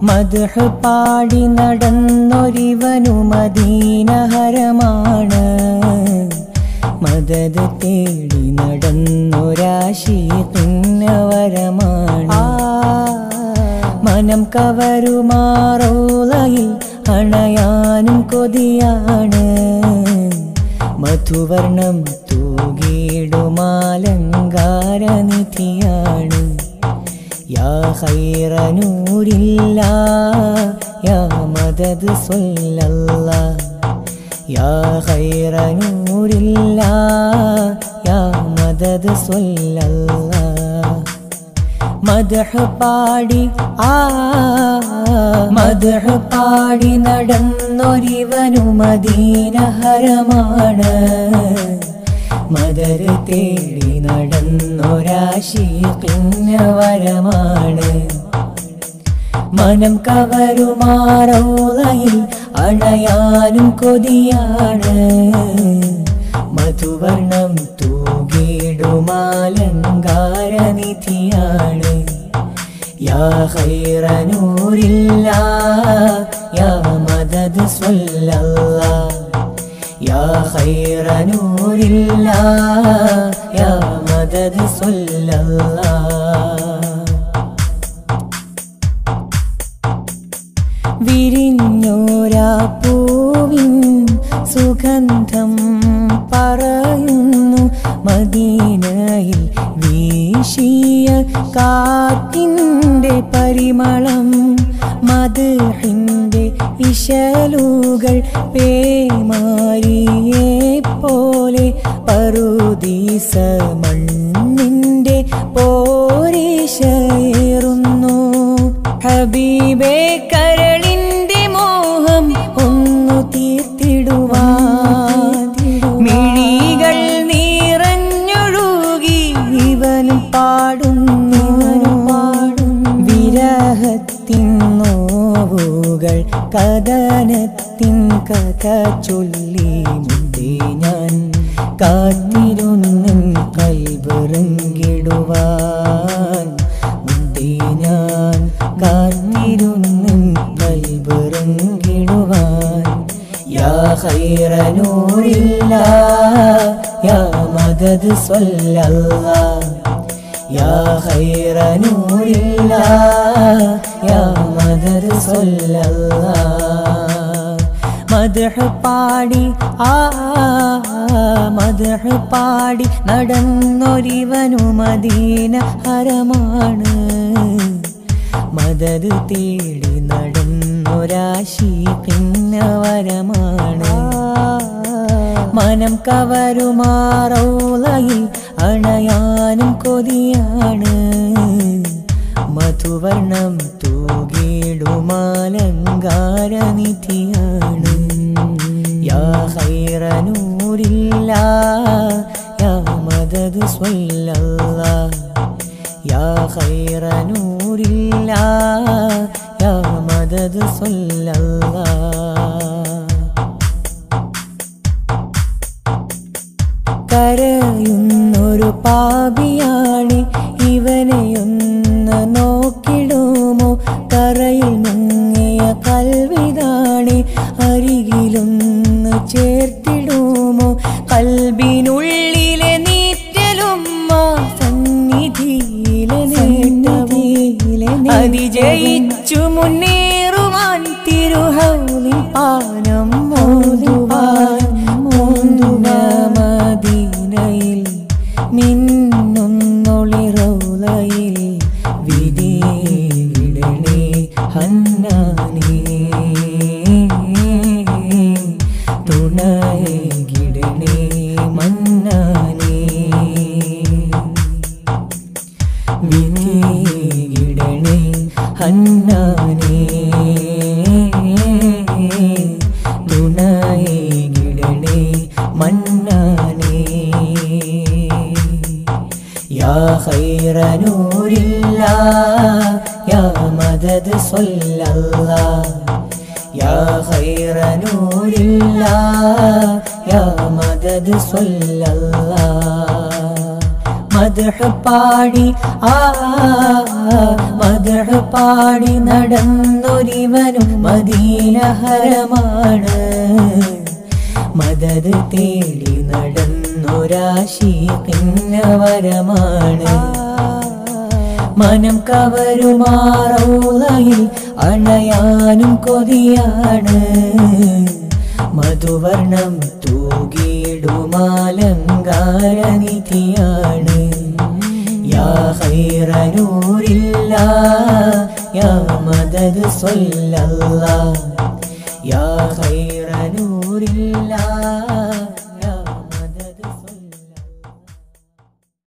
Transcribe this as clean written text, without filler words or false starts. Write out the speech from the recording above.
മദ്ഹ് പാടി നടന്നൊരിവനു മദീന ഹരമാണ് മദദ് തേടി നടന്നൊരാശീഖിന് വരമാണ് മനം കവരുമാറോളയിൽ അണയാനും കൊതിയാണ് മധുവർണം തൂകിടുമാലങ്കാരനിധിയാണ് യാ ഖൈറ നൂരില്ലാ യാ മദദ് സ്വല്ലല്ലാഹ് യാ ഖൈറ നൂരില്ലാ യാ മദദ് സ്വല്ലല്ലാഹ് മദ്ഹ് പാടി മദ്ഹ് പാടി നടന്നൊരിവനു മദീന ഹരമാണ് മദദ് തേടി നടന്നൊരാശീഖിന് വരമാണ് മനം കവരുമാറോളയിൽ അണയാനും കൊതിയാണ് മധുവർണം തൂകിടുമാലങ്കാരനിധിയാണ് യാ ഖൈറ നൂരില്ലാ യാ മദദ് സ്വല്ലല്ലാഹ് യാ ഖൈറ നൂരില്ലാ യാ മദദ് സ്വല്ലല്ലാഹ് വിരിഞ്ഞോരാ പൂവിൻ സുഗന്ധം പറയുന്നു മദീനയിൽ വീശിയ കാറ്റിൻ്റെ പരിമളം മദ്ഹിൻ്റെ ഇശലുകൾ പേമാരിയെ പോലെ പറുദീസ മണ്ണിൻ്റെ പോരിശയേറുന്നു ഹബീബേ കരളിൻ്റെ മോഹം ഒന്നു തീർത്തിടുവാൻ മിഴികൾ നിറഞ്ഞൊഴുകി ഇവനും പാടുന്നു വിരഹത്തിൻ നോവുകൾ കഥനത്തിൻ കഥ ചൊല്ലി മുന്നേ ഞാൻ കാത്തിരുന്നു കൽബിറങ്ങിടുവാൻ മുന്നേ ഞാൻ കാത്തിരുന്നു കൽബിറങ്ങിടുവാൻ യാ ഖൈറ നൂരില്ലാ യാ മദദ് സ്വല്ലല്ലാഹ് യാ ഖൈറ നൂരില്ലാ യാ മദദ് സ്വല്ലല്ലാഹ് മദ്ഹ് പാടി മദ്ഹ് പാടി നടന്നൊരിവനു മദീന ഹരമാണ് മദദ് തേടി നടന്നൊരാശീഖിന് വരമാണ് മനം കവരുമാറോളയിൽ അണയാനും കൊതിയാണ് മധുവർണം തൂകിടുമാലങ്കാരനിധിയാണ് യാ ഖൈറ നൂരില്ലാ യാ മദദ് സ്വല്ലല്ലാഹ് യാ ഖൈറ നൂരില്ലാ യാ മദദ് സ്വല്ലല്ലാഹ് കരയുന്നൊരു പാപിയാണ് ഇവനെയൊന്ന് നോക്കിടുമോ കറയിൽ മുങ്ങിയ കൽവിതാണ് അരികിലൊന്ന് ചേർത്തിടുമോ കൽബിനുള്ളിലെ നീറ്റലും സന്നിധിയിലെ നേട്ടമീലെ അതിജയിച്ചു മുന്നേറുവാൻ തിരുഹൗലിൻ പാനം മോതുവാൻ മദീനയിൽ മിന്നുന്നൊളിറൗളയിൽ വിധിയിടണേ ഹന്നാനേ തുണയിടണേ മന്നാനേ വിധിയിടണേ ഹന്നാനേ തുണയിടണേ മന്നാനേ യാ ഖൈറ നൂരില്ലാ യാ മദദ് സ്വല്ലല്ലാഹ് യാ ഖൈറ നൂരില്ലാ യാ മദദ് സ്വല്ലല്ലാഹ് മദ്ഹ് പാടി മദ്ഹ് പാടി നടന്നൊരിവനും മദീന ഹറമാണ് മദദ് തേടി നടന്നൊരാശീഖിന് വരമാണ് മനം കവരുമാറൗളയിൽ അണയാനും കൊതിയാണ് മധുവർണം തൂകിടുമാലങ്കാരനിധിയാണ് യാ ഖൈറ നൂരില്ലാഹ് യാ മദദ് സ്വല്ലല്ലാഹ് യാ ഖൈറ